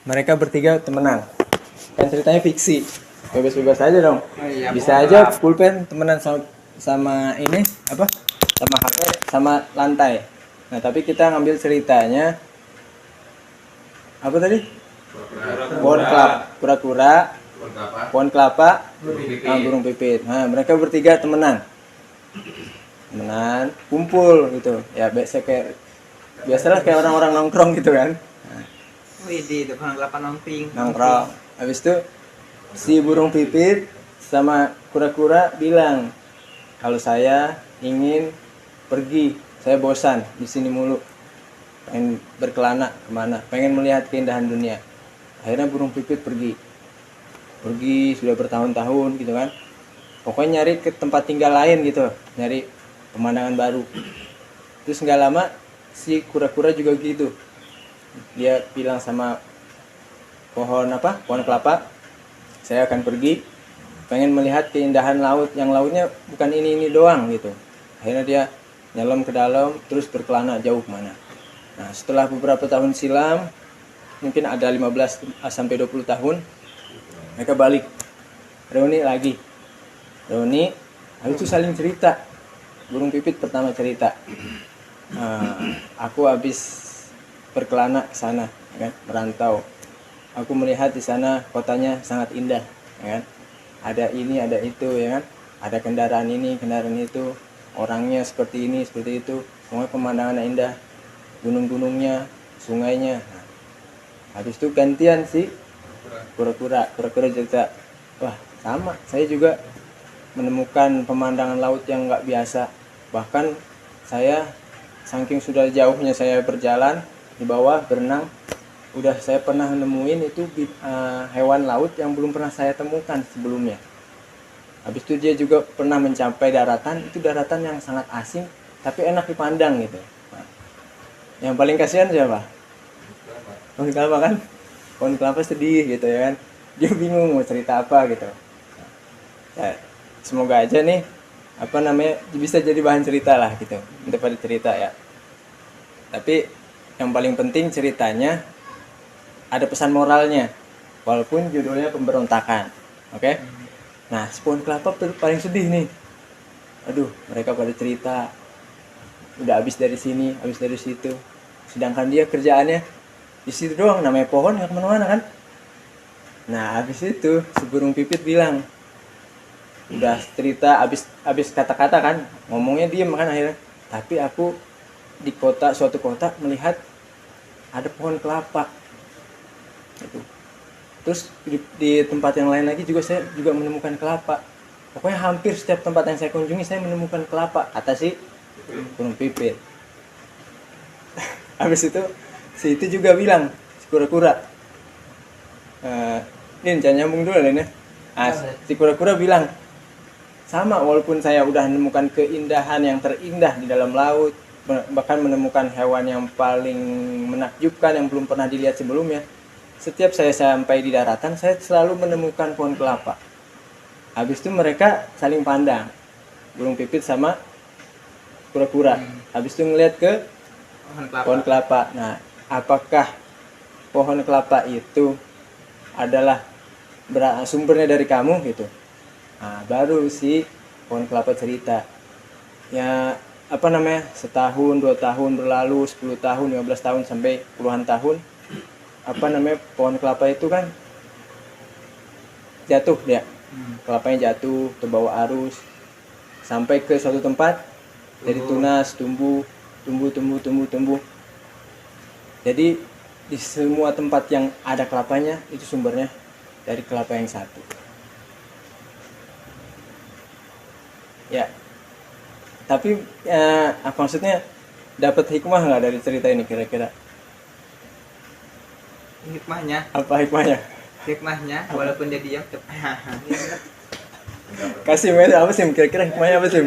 mereka bertiga temenan. Kan ceritanya fiksi. Bebas-bebas aja dong. Oh, iya, Bisa aja pulpen temenan sama ini apa? Sama HP, sama lantai. Nah, tapi kita ngambil ceritanya apa tadi? Pohon kelapa, kura-kura, pohon kelapa, burung pipit. Nah, mereka bertiga temenan, kumpul gitu. Ya biasalah kayak orang-orang nongkrong gitu kan. Wih, di depan kelapa Nongkrong. Habis itu si burung pipit sama kura-kura bilang, kalau saya ingin pergi, saya bosan di sini mulu, pengen berkelana kemana, pengen melihat keindahan dunia. Akhirnya burung pipit pergi sudah bertahun-tahun gitu kan, pokoknya nyari ke tempat tinggal lain gitu, nyari pemandangan baru. Terus nggak lama si kura-kura juga gitu, dia bilang sama pohon kelapa, saya akan pergi, pengen melihat keindahan laut, yang lautnya bukan ini doang gitu. Akhirnya dia nyelam ke dalam, terus berkelana jauh kemana. Nah, setelah beberapa tahun silam, mungkin ada 15 sampai 20 tahun, mereka balik, reuni, habis itu saling cerita. Burung pipit pertama cerita, aku habis berkelana ke sana, kan, merantau. Aku melihat di sana kotanya sangat indah, ya kan? Ada ini, ada itu, ya kan? Ada kendaraan ini, kendaraan itu, orangnya seperti ini, seperti itu. Semua pemandangannya indah, gunung-gunungnya, sungainya. Nah, habis itu gantian sih kura-kura cerita, wah sama, saya juga menemukan pemandangan laut yang nggak biasa. Bahkan saya saking sudah jauhnya saya berjalan di bawah berenang, udah saya pernah nemuin itu hewan laut yang belum pernah saya temukan sebelumnya. Habis itu dia juga pernah mencapai daratan, itu daratan yang sangat asing tapi enak dipandang gitu. Nah, yang paling kasihan siapa? Pohon kelapa kan? Pohon kelapa sedih gitu ya kan, dia bingung mau cerita apa gitu. Ya, semoga aja nih bisa jadi bahan cerita lah gitu, daripada cerita ya. Tapi yang paling penting ceritanya ada pesan moralnya, walaupun judulnya pemberontakan. Oke? Nah, pohon kelapa paling sedih nih. Aduh, mereka pada cerita udah habis dari sini, habis dari situ. Sedangkan dia kerjaannya di situ doang, namanya pohon nggak kemana-mana kan. Nah, habis itu si burung pipit bilang, udah cerita habis kata-kata kan, ngomongnya diem kan akhirnya. Tapi aku di suatu kota melihat ada pohon kelapa. Gitu. Terus di tempat yang lain lagi juga saya juga menemukan kelapa. Pokoknya hampir setiap tempat yang saya kunjungi saya menemukan kelapa, kata si burung pipit. Habis itu si itu juga bilang, si kura-kura, ini jangan nyambung dulu ya. Si kura-kura bilang, sama, walaupun saya udah menemukan keindahan yang terindah di dalam laut, bahkan menemukan hewan yang paling menakjubkan yang belum pernah dilihat sebelumnya, setiap saya sampai di daratan saya selalu menemukan pohon kelapa. Habis itu mereka saling pandang, burung pipit sama kura-kura. Habis itu ngeliat ke pohon kelapa. Nah, apakah pohon kelapa itu adalah sumbernya dari kamu gitu? Nah, baru si pohon kelapa cerita, ya setahun, 2 tahun berlalu, 10 tahun, 15 tahun, sampai puluhan tahun, pohon kelapa itu kan jatuh dia, kelapanya jatuh, terbawa arus, sampai ke suatu tempat, jadi tunas, tumbuh. Jadi di semua tempat yang ada kelapanya, itu sumbernya dari kelapa yang satu. Ya, tapi apa maksudnya, dapat hikmah nggak dari cerita ini kira-kira? Hikmahnya? Apa hikmahnya? Hikmahnya, walaupun dia diam. Kasih aja apa sih kira-kira hikmahnya apa sih?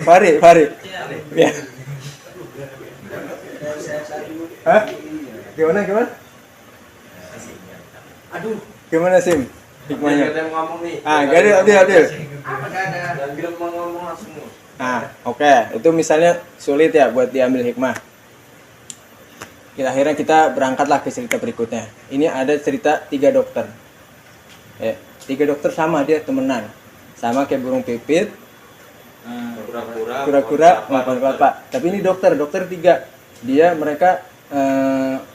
Fari. Ya. Hah? Gimana? Aduh. Gimana Sim? Hikmahnya? Gak ada yang ngomong nih. Gak ada. Apa gak ada? Dan bilang mau ngomong langsung. Nah, oke, itu misalnya sulit ya buat diambil hikmah. Akhirnya kita berangkatlah ke cerita berikutnya. Ini ada cerita 3 dokter. 3 dokter sama dia temenan, sama kayak burung pipit, kura-kura makan kelapa. Tapi ini dokter 3. Mereka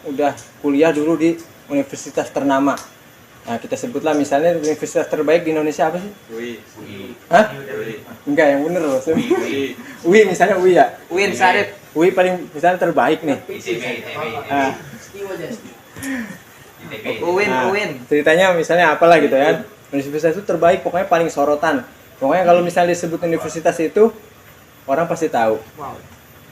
udah kuliah dulu di universitas ternama. Nah, kita sebutlah misalnya universitas terbaik di Indonesia apa sih? UI. Hah? Enggak, yang bener loh. UI misalnya UI ya. Win Sarip. UI paling misalnya terbaik nih. Nah, Win. ceritanya misalnya apalah gitu ya. Universitas itu terbaik, pokoknya paling sorotan. Pokoknya kalau misalnya disebut universitas itu, orang pasti tahu. Wow.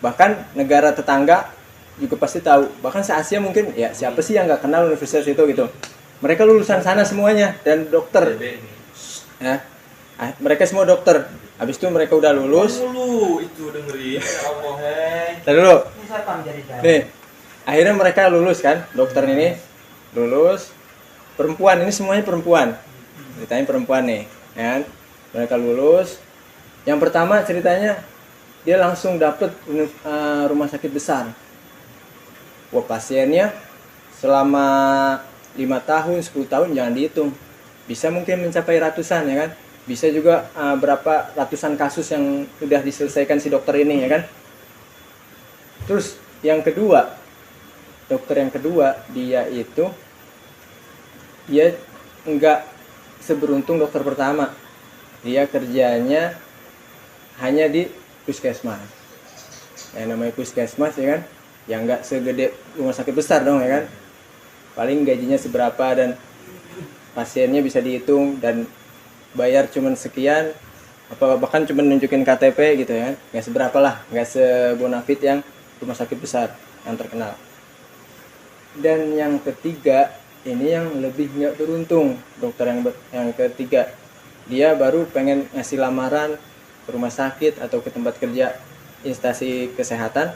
Bahkan negara tetangga juga pasti tahu. Bahkan se-Asia mungkin, ya siapa sih yang nggak kenal universitas itu gitu. Mereka lulusan sana semuanya dan dokter. Ya, mereka semua dokter. Habis itu mereka udah lulus. Dulu itu dengerin. Ya Allah, hei. Tadi dulu. Siapa menjadi dalam? Nih, akhirnya mereka lulus kan, dokter ini lulus. Perempuan, ini semuanya perempuan. Ceritanya perempuan nih, ya kan? Mereka lulus. Yang pertama ceritanya dia langsung dapet rumah sakit besar. Wah, pasiennya selama 5 tahun, 10 tahun jangan dihitung. Bisa mungkin mencapai ratusan ya kan. Bisa juga berapa ratusan kasus yang sudah diselesaikan si dokter ini ya kan. Terus yang kedua, dokter yang kedua dia enggak seberuntung dokter pertama. Dia kerjanya hanya di puskesmas. Yang namanya puskesmas ya kan, yang enggak segede rumah sakit besar dong ya kan. Paling gajinya seberapa dan pasiennya bisa dihitung dan bayar cuman sekian, apa bahkan cuma nunjukin KTP gitu ya, nggak seberapa lah, nggak sebonafit yang rumah sakit besar yang terkenal. Dan yang ketiga ini yang lebih nggak beruntung, dokter yang ketiga, dia baru pengen ngasih lamaran ke rumah sakit atau ke tempat kerja instansi kesehatan,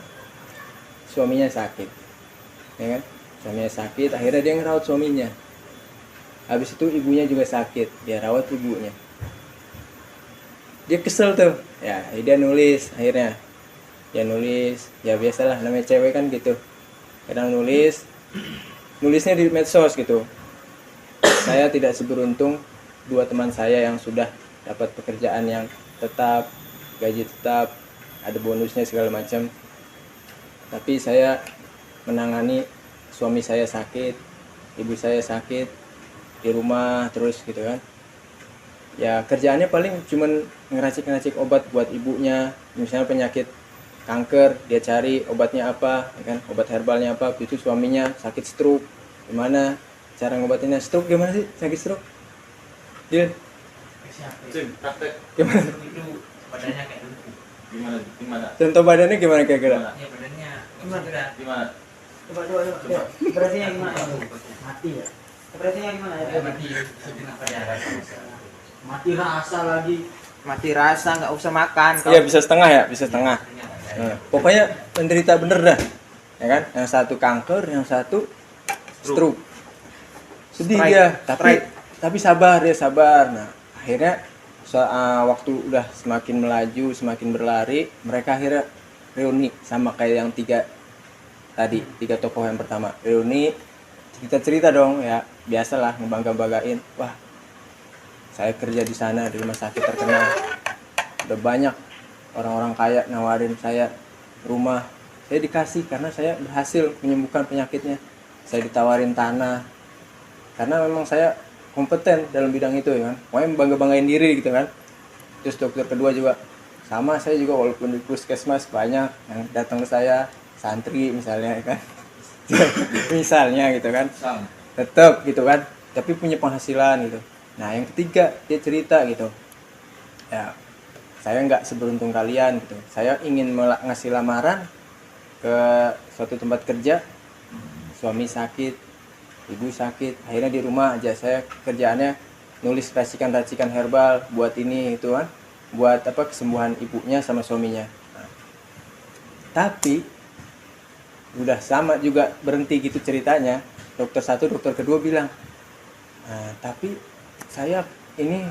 suaminya sakit, ya kan? Suaminya sakit, akhirnya dia ngerawat suaminya. Habis itu ibunya juga sakit, dia rawat ibunya. Dia kesel tuh, ya dia nulis akhirnya. Dia nulis, ya biasalah namanya cewek kan gitu. Kadang nulisnya di medsos gitu. Saya tidak seberuntung 2 teman saya yang sudah dapat pekerjaan yang tetap, gaji tetap, ada bonusnya segala macam. Tapi saya menangani suami saya sakit, ibu saya sakit di rumah terus gitu kan. Ya kerjaannya paling cuman ngeracik-ngeracik obat buat ibunya, misalnya penyakit kanker, dia cari obatnya apa, ya kan? Obat herbalnya apa. Itu suaminya sakit stroke, gimana cara ngobatinnya? Stroke gimana sih sakit stroke? Dia Cing, praktek. gimana? Itu badannya kayak lumpuh. Gimana? Contoh badannya gimana kira-kira? Ya badannya gimana? Gimana? Coba. Ya, operasinya gimana? Mati ya. Operasinya gimana ya? Mati. Mati rasa lagi. Mati rasa, nggak usah makan. Iya bisa setengah ya, bisa setengah. Nah, pokoknya menderita bener dah, ya kan? Yang satu kanker, yang satu stroke. Sedih Strike. dia, tapi sabar dia sabar. Nah akhirnya waktu udah semakin melaju, semakin berlari, mereka akhirnya reuni sama kayak yang 3 tadi, 3 tokoh yang pertama. Reuni, cerita-cerita dong ya, biasalah ngebangga-banggain. Wah, saya kerja di sana di rumah sakit terkenal. Udah banyak orang-orang kaya nawarin saya rumah. Saya dikasih karena saya berhasil menyembuhkan penyakitnya. Saya ditawarin tanah. Karena memang saya kompeten dalam bidang itu ya kan. Pokoknya bangga-banggain diri gitu kan. Terus dokter kedua juga sama, saya juga walaupun di puskesmas banyak yang datang ke saya, santri misalnya ya kan. Misalnya gitu kan. Tetap gitu kan. Tapi punya penghasilan gitu. Nah yang ketiga dia cerita gitu. Ya saya nggak seberuntung kalian gitu. Saya ingin ngasih lamaran ke suatu tempat kerja, suami sakit, ibu sakit, akhirnya di rumah aja saya kerjaannya nulis racikan-racikan herbal buat ini itu kan, buat apa kesembuhan ibunya sama suaminya. Nah, tapi udah sama juga berhenti gitu ceritanya. Dokter satu, dokter kedua bilang, nah, tapi saya ini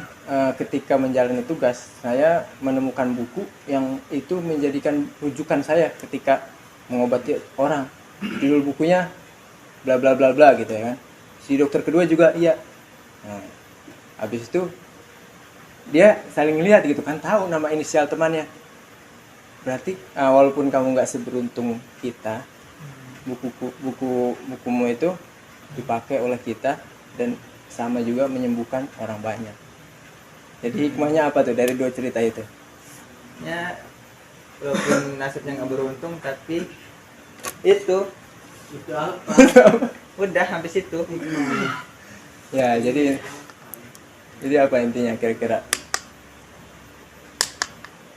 ketika menjalani tugas saya menemukan buku yang itu menjadikan rujukan saya ketika mengobati orang. Judul bukunya bla bla bla bla gitu ya kan. Si dokter kedua juga iya. Nah, habis itu dia saling lihat gitu kan, tahu nama inisial temannya. Berarti walaupun kamu nggak seberuntung kita, bukumu itu dipakai oleh kita dan sama juga menyembuhkan orang banyak. Jadi hikmahnya apa tuh dari dua cerita itu? Ya, walaupun nasibnya nggak beruntung, tapi itu apa? udah habis itu. Ya, jadi apa intinya kira-kira?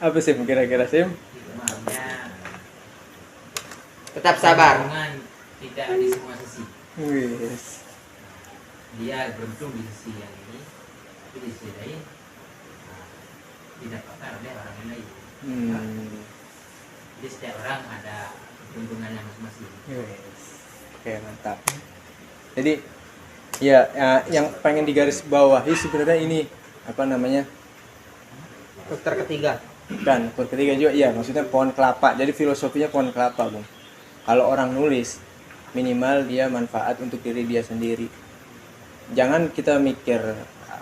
Apa sih kira-kira Sim? Hikmahnya Tetap sabar. hubungan tidak di semua sisi. Wis. Dia beruntung di sisi yang ini, tapi di sisi lain didapatkan oleh orang yang lain. Jadi setiap orang ada keuntungannya masing-masing. Wis. Oke, mantap. Jadi ya, yang pengen digaris bawahi sebenarnya ini apa namanya? Dokter ketiga. Dan ketiga juga iya, maksudnya pohon kelapa. Jadi filosofinya pohon kelapa, Bung. Kalau orang nulis minimal dia manfaat untuk diri dia sendiri. Jangan kita mikir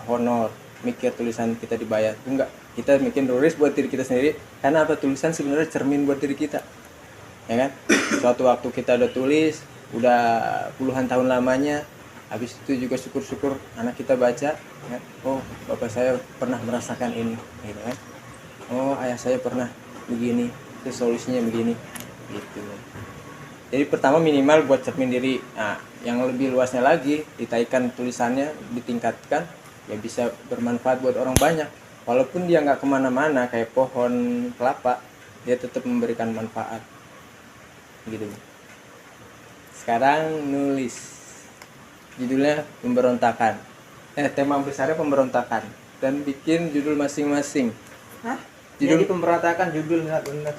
honor, mikir tulisan kita dibayar. Enggak, kita mikir nulis buat diri kita sendiri. Karena apa, tulisan sebenarnya cermin buat diri kita. Ya kan? Suatu waktu kita udah tulis, udah puluhan tahun lamanya, habis itu juga syukur-syukur anak kita baca, ya, oh bapak saya pernah merasakan ini, gitu kan? Oh ayah saya pernah begini, itu solusinya begini, gitu. Jadi pertama minimal buat cermin diri. Nah, yang lebih luasnya lagi, ditaikan tulisannya, ditingkatkan, ya bisa bermanfaat buat orang banyak. Walaupun dia nggak kemana-mana kayak pohon kelapa, dia tetap memberikan manfaat, gitu. Sekarang nulis, judulnya pemberontakan. Tema besarnya pemberontakan dan bikin judul masing-masing. Hah? Judul- Jadi pemberontakan judul nggak benar.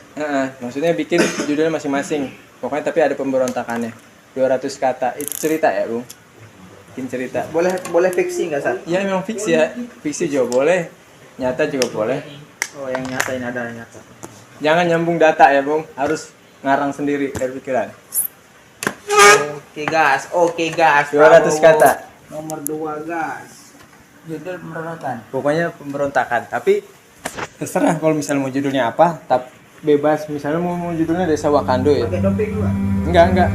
Maksudnya bikin judulnya masing-masing. Pokoknya tapi ada pemberontakannya. 200 kata. Itu cerita ya, Bung? Bikin cerita. Boleh fiksi nggak, Sat? Ya memang fiksi ya. Fiksi juga boleh. Nyata juga boleh. Oh, yang nyata ini ada yang nyata. Jangan nyambung data ya, Bung. Harus ngarang sendiri dari pikiran. Oke gas. 200 kata. Nomor 2 gas. Judul pemberontakan. Pokoknya pemberontakan. Tapi terserah kalau misalnya mau judulnya apa. Bebas. Misalnya mau judulnya Desa Wakando ya. Pakai topeng juga. Enggak.